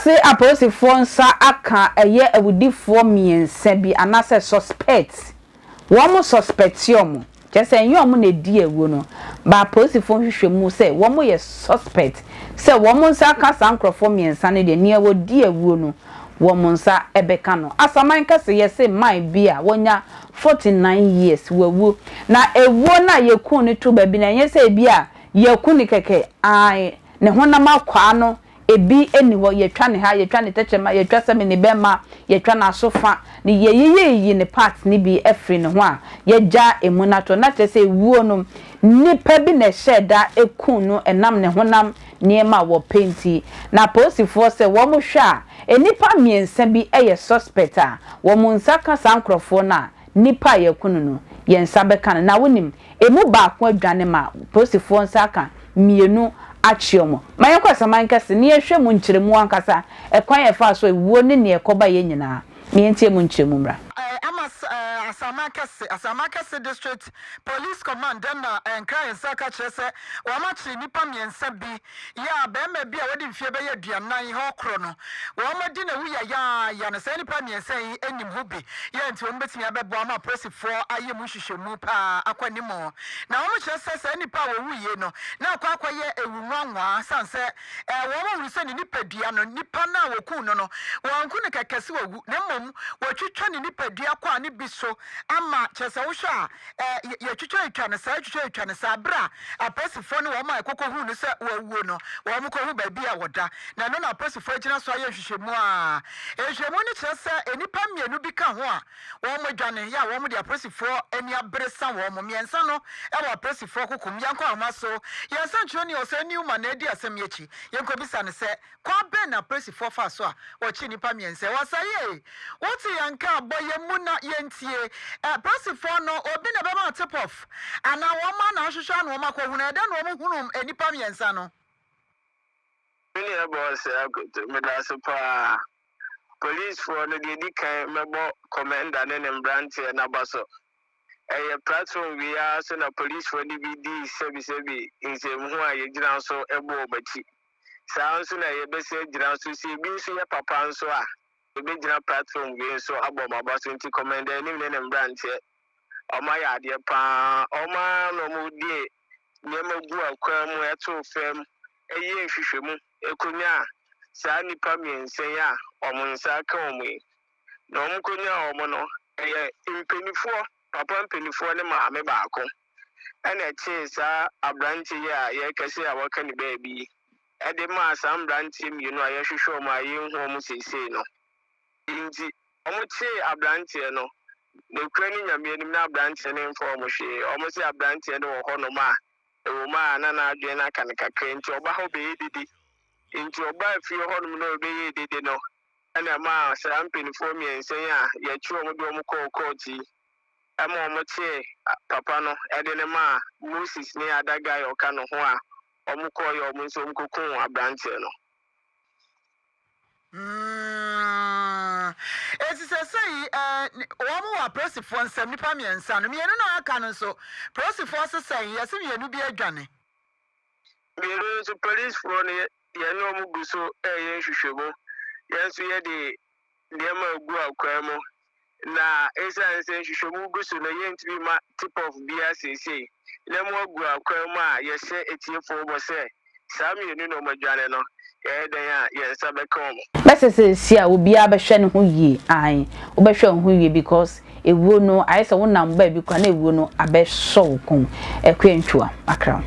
se apolisifoɔ nsa aka ɛyɛ awudifoɔ miensa bi anase suspect wɔn suspectium kyese nyom na di ewu no ba apolisifoɔ hwehwɛ mu sɛ wɔn yɛ suspect sɛ wɔn nsa aka sankrɔfoɔ miensa ne de ne ɛwɔ di ewu no wɔn nsa ɛbɛka no asaman kase yɛ sɛ man bi a wonya 49 years wewu na ewu na yɛku ne to ba bi na nyɛ sɛ bi a yɛku ne kɛkɛ ai ne honam akwa no ebi eni ho yetwa ne ha yetwa ne techema yetwa sɛ me ne bema yetwa na sofa ne yeyi ne part ne bi efri ne ho a yegya emu na to na kyerɛ sɛ wuo no nipa bi na hyɛda ekun no enam ne honam niema wo penti na posifoɔ sɛ wo mo hwɛ a enipa miensa bi ɛyɛ suspect a wo mo nsa ka sankrɔfoɔ na nipa yɛkunu no yensa bɛka na wonim emu ba ko adwane ma posifoɔ nsa ka mienu achiomo mayekwa saman kase ne yehwe mu nkyeremu ankasa ekwan yefa so ewuo ne ne ekoba ye nyina me entie mu nkyeremu mra Asamakase District Police Commander na enkran saka kyerese wa machi nipa miensa bi ya bema bi a wodi mfie be ye duanan ho kro no wa madi na wuya ya no se nipa miensa yi enim ho bi ya nti wo betimi abebo ama pressifo aye mu hwehwemu pa akwanimo na wo kyerese se nipa wo wuye no na akwa ye ewunwanwa sanse wo mo se ni nipa dua no nipa na wo ku no no wo nku ne kekese wo na mom wo twetwa ni nipa dua kwa ni bi so ama chese wo hwa ye twetwa etwa ne sa bra aposifo ne wo ma ekoko hu ne se wo no wo mo ko hu ba bi a woda na no na aposifo agina so aye hwehwemu a ehwehemu ne chese enipa mienu bi ka ho a wo mo dwane ya wo mo de aposifo ani abresa wo mo miensa no e wo aposifo kokom yanko amaso yensa ntwe ne o se ni uma na edi asem yechi yenko bisa ne se kwa be na aposifo fa so a wo chi nipa miensa wo saye wo ti yanka boye mu na yentie pressifo no obi na be ma tip off ana wo ma na hwehwa no ma ko hu na da no mo hunu enipa miensa no mini e boss me da so pa police for no de di kan mebo commander ne ne branch na baso platform we are so na police for the BD sebi nsem ho a ye gina so ebo obati saa nso na ye be se gina so se bi nso ye papa nso a ebe gina platform we so abo mabaso nti commander ni ne branch oma ya ade pa oma no mu die ne magu akwa mu eto fam eye hwehwemu ekonya saa nipa miense ya omunsa ka omu na omkonya omu no eye impenifuo papa mpenifuo ne maame baako ana eche saa abranche ya ye kese a waka ni baabi ede ma saa abranche mienu a ye hwehwe omu a ye hu omu sesei no inji omu che abranche no ne kwani nyame ni na abranche ne mfo omu hwe omu se abranche ne wo hono ma ewo ma na na adwe na kan kakra nti oba ho be didi nti oba fi hono no be didi no ana ma saa mpenifuo miense ya ye chi omu de omu kokoti ama omoche papa no ede ne ma Moses ne adaga yo ka no ho a omuko yo omunso omukokun abranche no esi say wo mo wa pressifo nsam nipa miensa no mienu na aka no so pressifo sesai yesi mienu bi adwane mienu so police for ne ye no mu guso ye hwehwemo yenso ye de ma gu akwa mu na esanse hwehwemu guso na yentbi ma tip of bia sesei na mo gu akwa mu a ye hye etiefo bo se saa mienu no madwane no dan a yensa bekom mesese si a obi a behwe ne ho yie ai obehwe ho yie because ewuo no ayese wonam ba bi kwa na ewuo no abehso wo kon ekwentwa akra